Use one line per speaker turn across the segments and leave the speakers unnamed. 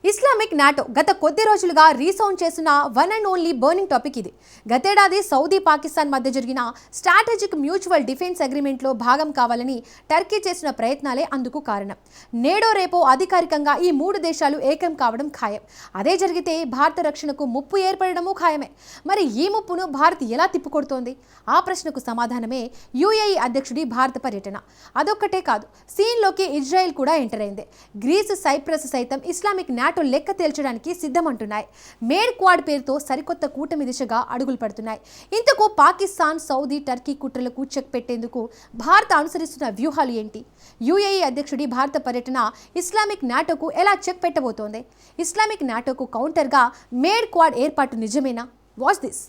Islamic NATO గత కొద్ది రోజులుగా రీసౌండ్ చేసిన one and only burning topic ఇది. గతేడాది సౌదీ పాకిస్తాన్ మధ్య జరిగిన స్ట్రాటజిక్ మ్యూచువల్ డిఫెన్స్ అగ్రిమెంట్లో భాగం కావాలని టర్కీ చేసిన ప్రయత్నాలే అందుకు కారణం. నేడో రేపో అధికారికంగా ఈ మూడు దేశాలు ఏకం కావడం ఖాయం. అదే జరిగితే భారత రక్షణకు ముప్పు ఏర్పడడము ఖాయమే. మరి ఈ ముప్పును భారత్ ఎలా తిప్పుకొడుతోంది? ఆ ప్రశ్నకు సమాధానమే యుఏఈ అధ్యక్షుడి భారత పర్యటన. అదొక్కటే కాదు, సీన్లోకి ఇజ్రాయెల్ కూడా ఎంటర్ అయింది. గ్రీస్, సైప్రస్ సైతం ఇస్లామిక్ నాటో లెక్క తేల్చడానికి సిద్ధమంటున్నాయి. మేడ్ క్వాడ్ పేరుతో సరికొత్త కూటమి దిశగా అడుగులు పడుతున్నాయి. ఇంతకు పాకిస్తాన్, సౌదీ, టర్కీ కుట్రలకు చెక్ పెట్టేందుకు భారత్ అనుసరిస్తున్న వ్యూహాలు ఏంటి? యుఏఈ అధ్యక్షుడి భారత పర్యటన ఇస్లామిక్ నాటోకు ఎలా చెక్ పెట్టబోతోంది? ఇస్లామిక్ నాటోకు కౌంటర్గా మేడ్ క్వాడ్ ఏర్పాటు నిజమేనా? Watch this.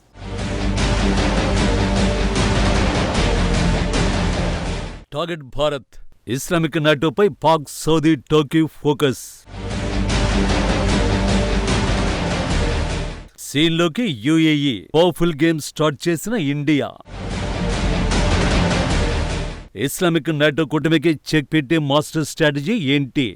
Target Bharat. Islamic నాటోపై పాక్, సౌదీ, టర్కీ ఫోకస్. సీన్లోకి యుఏఈ. పవర్ఫుల్ గేమ్ స్టార్ట్ చేసిన ఇండియా. ఇస్లామిక్ నాటో కూటమికి చెక్ పెట్టే మాస్టర్ స్ట్రాటజీ ఏంటి?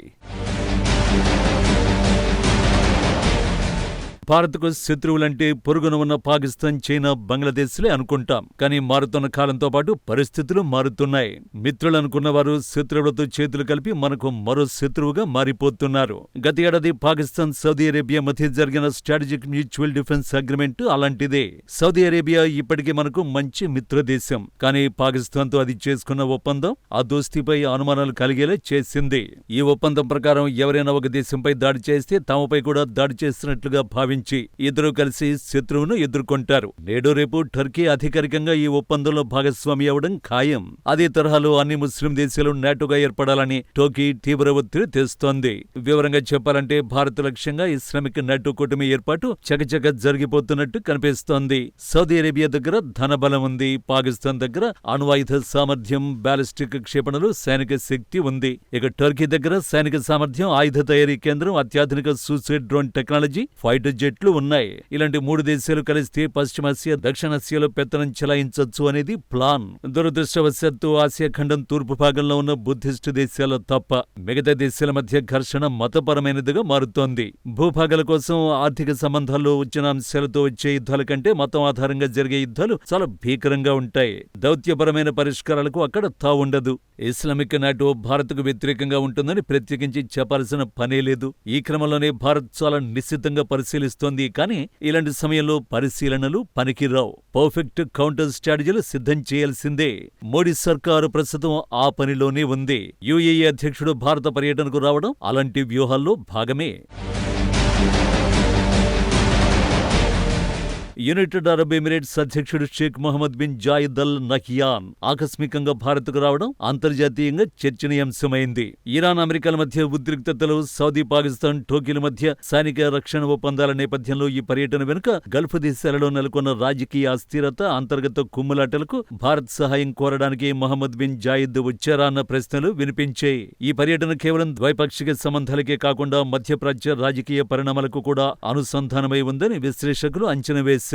భారత్కు శత్రువులంటే పొరుగున ఉన్న పాకిస్తాన్, చైనా, బంగ్లాదేశ్లే అనుకుంటాం. కానీ మారుతున్న కాలంతో పాటు పరిస్థితులు మారుతున్నాయి. మిత్రులనుకున్న వారు శత్రువులతో చేతులు కలిపి మనకు మరో శత్రువుగా మారిపోతున్నారు. గత ఏడాది పాకిస్తాన్, సౌదీ అరేబియా మధ్య జరిగిన స్ట్రాటజిక్ మ్యూచువల్ డిఫెన్స్ అగ్రిమెంట్ అలాంటిదే. సౌదీ అరేబియా ఇప్పటికీ మనకు మంచి మిత్రదేశం. కానీ పాకిస్తాన్తో అది చేసుకున్న ఒప్పందం ఆ దోస్తీపై అనుమానాలు కలిగేలా చేసింది. ఈ ఒప్పందం ప్రకారం ఎవరైనా ఒక దేశంపై దాడి చేస్తే తమపై కూడా దాడి చేస్తున్నట్లుగా భావించి ఇద్దరూ కలిసి శత్రువును ఎదుర్కొంటారు. నేడో రేపు టర్కీ అధికారికంగా ఈ ఒప్పందంలో భాగస్వామి అవడం ఖాయం. అదే తరహాలో అన్ని ముస్లిం దేశాలు నాటోగా ఏర్పడాలని టర్కీ తీవ్ర ఒత్తిడి తెస్తోంది. వివరంగా చెప్పాలంటే భారత లక్ష్యంగా ఇస్లామిక్ నాటో కూటమి ఏర్పాటు చకచక జరిగిపోతున్నట్టు కనిపిస్తోంది. సౌదీ అరేబియా దగ్గర ధనబలం ఉంది. పాకిస్తాన్ దగ్గర అణ్వాయుధ సామర్థ్యం, బ్యాలిస్టిక్ క్షేపణులు, సైనిక శక్తి ఉంది. ఇక టర్కీ దగ్గర సైనిక సామర్థ్యం, ఆయుధ తయారీ కేంద్రం, అత్యాధునిక సూసైడ్ డ్రోన్ టెక్నాలజీ, ఫైటర్ జెట్లు ఉన్నాయి. ఇలాంటి మూడు దేశాలు కలిస్తే పశ్చిమాసియా, దక్షిణాసియాలో పెత్తనం చెలాయించొచ్చు అనేది ప్లాన్. దురదృష్టవశాత్తు ఆసియా ఖండం తూర్పు భాగంలో ఉన్న బుద్ధిస్ట్ దేశాల తప్ప మిగతా దేశాల మధ్య ఘర్షణ మతపరమైనదిగా మారుతోంది. భూభాగాల కోసం, ఆర్థిక సంబంధాల్లో వచ్చిన అంశాలతో వచ్చే యుద్ధాల కంటే మతం ఆధారంగా జరిగే యుద్ధాలు చాలా భీకరంగా ఉంటాయి. దౌత్యపరమైన పరిష్కారాలకు అక్కడ తావుండదు. ఇస్లామిక్ నాటో భారత్కు వ్యతిరేకంగా ఉంటుందని ప్రత్యేకించి చెప్పాల్సిన పనే లేదు. ఈ క్రమంలోనే భారత్ చాలా నిశ్చితంగా పరిశీలిస్తోంది. కానీ ఇలాంటి సమయంలో పరిశీలనలు పనికిరావు. పర్ఫెక్ట్ కౌంటర్ స్ట్రాటజీలు సిద్ధం చేయాల్సిందే. మోడీ సర్కారు ప్రస్తుతం ఆ పనిలోనే ఉంది. యుఏఈ అధ్యక్షుడు భారత పర్యటనకు రావడం అలాంటి వ్యూహాల్లో భాగమే. యునైటెడ్ అరబ్ ఎమిరేట్స్ అధ్యక్షుడు Sheikh Mohammed bin Zayed Al Nahyan ఆకస్మికంగా భారత్కు రావడం అంతర్జాతీయంగా చర్చనీయాంశమైంది. ఇరాన్, అమెరికాల మధ్య ఉద్రిక్తతలు, సౌదీ, పాకిస్తాన్, టర్కీల మధ్య సైనిక రక్షణ ఒప్పందాల నేపథ్యంలో ఈ పర్యటన వెనుక గల్ఫ్ దేశాలలో నెలకొన్న రాజకీయ అస్థిరత, అంతర్గత కుమ్ములాటలకు భారత్ సహాయం కోరడానికి మొహమ్మద్ బిన్ జాయిద్ వచ్చారా అన్న ప్రశ్నలు వినిపించాయి. ఈ పర్యటన కేవలం ద్వైపాక్షిక సంబంధాలకే కాకుండా మధ్యప్రాచ్య రాజకీయ పరిణామాలకు కూడా అనుసంధానమై ఉందని విశ్లేషకులు అంచనా వేశారు.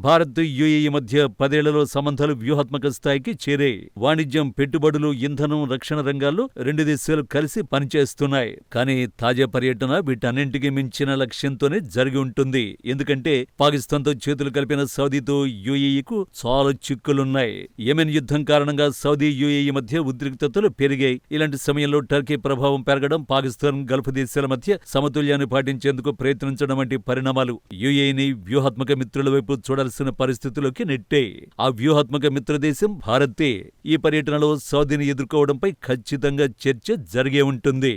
భారత్, యుఏఈ మధ్య 10 ఏళ్లలో సంబంధాలు వ్యూహాత్మక స్థాయికి చేరాయి. వాణిజ్యం, పెట్టుబడులు, ఇంధనం, రక్షణ రంగాల్లో రెండు దేశాలు కలిసి పనిచేస్తున్నాయి. కానీ తాజా పర్యటన వీటన్నింటికి మించిన లక్ష్యంతోనే జరిగి ఉంటుంది. ఎందుకంటే పాకిస్తాన్తో చేతులు కలిపిన సౌదీతో యుఏఈకు చాలా చిక్కులున్నాయి. యెమెన్ యుద్ధం కారణంగా సౌదీ, యుఏఈ మధ్య ఉద్రిక్తతలు పెరిగాయి. ఇలాంటి సమయంలో టర్కీ ప్రభావం పెరగడం, పాకిస్తాన్, గల్ఫ్ దేశాల మధ్య సమతుల్యాన్ని పాటించేందుకు ప్రయత్నించడం వంటి పరిణామాలు యుఏఈని వ్యూహాత్మక మిత్రుల వైపు చూడాల్సిన పరిస్థితుల్లోకి నెట్టే. ఆ వ్యూహాత్మక మిత్రదేశం భారతే. ఈ పర్యటనలో సౌదీని ఎదుర్కోవడంపై ఖచ్చితంగా చర్చ జరిగే ఉంటుంది.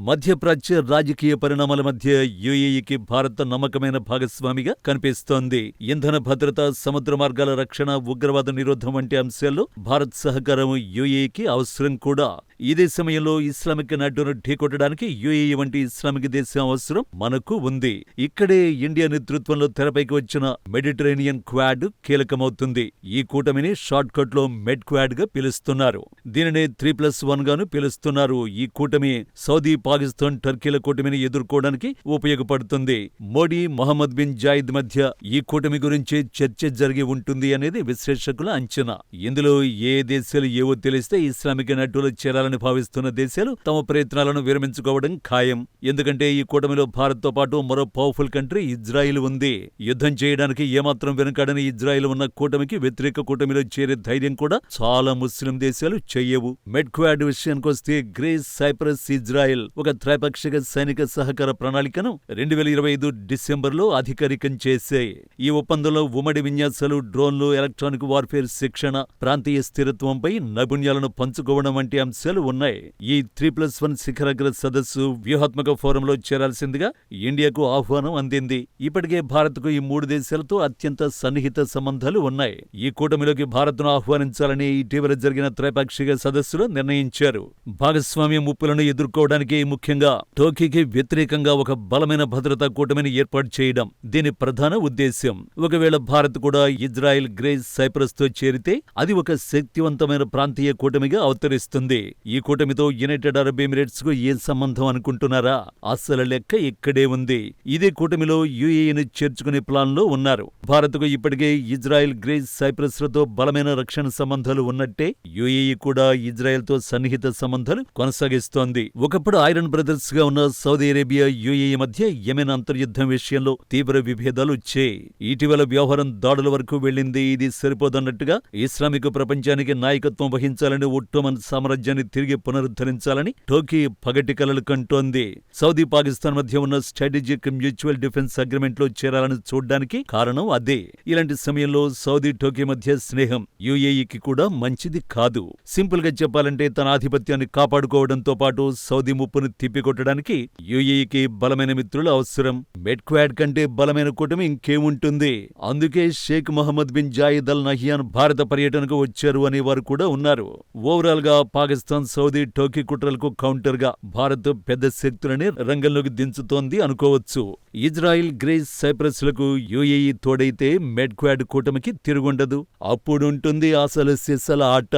మధ్యప్రాచ్య రాజకీయ పరిణామాల మధ్య యుఏఈకి భారత్ నమ్మకమైన భాగస్వామిగా కనిపిస్తోంది. ఇంధన భద్రత, సముద్ర మార్గాల రక్షణ, ఉగ్రవాద నిరోధం వంటి అంశాల్లో భారత్ సహకారం యుఏఈకి అవసరం కూడా. ఇదే సమయంలో ఇస్లామిక్ నాటోను ఢీకొట్టడానికి యుఏఈ వంటి ఇస్లామిక్ దేశం అవసరం మనకు ఉంది. ఇక్కడే ఇండియా నేతృత్వంలో తెరపైకి వచ్చిన మెడిటరేనియన్ క్వాడ్ కీలకమవుతుంది. ఈ కూటమిని షార్ట్ కట్ లో మెడ్ క్వాడ్ గా పిలుస్తున్నారు. దీనినే 3+1 గాను పిలుస్తున్నారు. ఈ కూటమి సౌదీ, పాకిస్తాన్, టర్కీల కూటమిని ఎదుర్కోవడానికి ఉపయోగపడుతుంది. మోడీ, మొహమ్మద్ బిన్ జాయిద్ మధ్య ఈ కూటమి గురించి చర్చ జరిగి ఉంటుంది అనేది విశ్లేషకుల అంచనా. ఇందులో ఏ దేశాలు ఏవో తెలిస్తే ఇస్లామిక్ నటులు చేరాలని భావిస్తున్న దేశాలు తమ ప్రయత్నాలను విరమించుకోవడం ఖాయం. ఎందుకంటే ఈ కూటమిలో భారత్తో పాటు మరో పవర్ఫుల్ కంట్రీ ఇజ్రాయిల్ ఉంది. యుద్ధం చేయడానికి ఏమాత్రం వెనుకాడని ఇజ్రాయిల్ ఉన్న కూటమికి వ్యతిరేక కూటమిలో చేరే ధైర్యం కూడా చాలా ముస్లిం దేశాలు చెయ్యవు. మెడ్క్వాడ్ విషయానికొస్తే గ్రీస్, సైప్రస్, ఇజ్రాయెల్ ఒక త్రైపాక్షిక సైనిక సహకార ప్రణాళికను 2025 డిసెంబర్లో అధికారికం చేశాయి. ఈ ఒప్పందంలో ఉమ్మడి విన్యాసాలు, డ్రోన్లు, ఎలక్ట్రానిక్ వార్ఫేర్ శిక్షణ, ప్రాంతీయ స్థిరత్వంపై నైపుణ్యాలను పంచుకోవడం వంటి అంశాలు ఉన్నాయి. ఈ 3+1 శిఖరాగ్ర సదస్సు వ్యూహాత్మక ఫోరంలో చేరాల్సిందిగా ఇండియాకు ఆహ్వానం అందింది. ఇప్పటికే భారత్కు ఈ 3 దేశాలతో అత్యంత సన్నిహిత సంబంధాలు ఉన్నాయి. ఈ కూటమిలోకి భారత్ను ఆహ్వానించాలని ఇటీవల జరిగిన త్రైపాక్షిక సదస్సులో నిర్ణయించారు. భాగస్వామ్య ముప్పులను ఎదుర్కోవడానికి ముఖ్యంగా టర్కీకి వ్యతిరేకంగా ఒక బలమైన భద్రతా కూటమిని ఏర్పాటు చేయడం దీని ప్రధాన ఉద్దేశ్యం. ఒకవేళ భారత్ కూడా ఇజ్రాయెల్, గ్రీస్, సైప్రస్ తో చేరితే అది ఒక శక్తివంతమైన ప్రాంతీయ కూటమిగా అవతరిస్తుంది. ఈ కూటమితో యునైటెడ్ అరబ్ ఎమిరేట్స్ కు ఏ సంబంధం అనుకుంటున్నారా? అసలు లెక్క ఇక్కడే ఉంది. ఇదే కూటమిలో యుఏఈని చేర్చుకునే ప్లాన్ లో ఉన్నారు. భారత్కు ఇప్పటికే ఇజ్రాయెల్, గ్రీస్, సైప్రస్ లతో బలమైన రక్షణ సంబంధాలు ఉన్నట్టే యుఏఈ కూడా ఇజ్రాయెల్ తో సన్నిహిత సంబంధాలు కొనసాగిస్తోంది. ఒకప్పుడు ఐరన్ బ్రదర్స్ గా ఉన్న సౌదీ అరేబియా, యుఏఈ మధ్య యెమెన్ అంతర్యుద్ధం విషయంలో తీవ్ర విభేదాలు వచ్చాయి. ఇటీవల వ్యవహారం దాడుల వరకు వెళ్లింది. ఇది సరిపోదన్నట్టుగా ఇస్లామిక్ ప్రపంచానికి నాయకత్వం వహించాలని, ఒట్టోమన్ సామ్రాజ్యాన్ని తిరిగి పునరుద్ధరించాలని టర్కీ పగటి కలలు కంటోంది. సౌదీ, పాకిస్తాన్ మధ్య ఉన్న స్ట్రాటజిక్ మ్యూచువల్ డిఫెన్స్ అగ్రిమెంట్ లో చేరాలని చూడ్డానికి కారణం అదే. ఇలాంటి సమయంలో సౌదీ, టర్కీ మధ్య స్నేహం యుఏఈకి కూడా మంచిది కాదు. సింపుల్ గా చెప్పాలంటే తన ఆధిపత్యాన్ని కాపాడుకోవడంతో పాటు సౌదీ ముప్పును తిప్పికొట్టడానికి యుఏఈకి బలమైన మిత్రులు అవసరం. మెడ్క్వాడ్ కంటే బలమైన కూటమి ఇంకేముంటుంది? అందుకే Sheikh Mohammed bin Zayed Al Nahyan భారత పర్యటనకు వచ్చారు అనేవారు కూడా ఉన్నారు. ఓవరాల్ గా పాకిస్తాన్, సౌదీ, టర్కీ కుట్రలకు కౌంటర్ గా భారత్ పెద్ద శక్తులని రంగంలోకి దించుతోంది అనుకోవచ్చు. ఇజ్రాయిల్, గ్రీస్, సైప్రస్ లకు యుఏఈ తోడైతే మెడ్క్వాడ్ కూటమికి తిరుగుండదు. అప్పుడుంటుంది అసలు సిసల ఆట.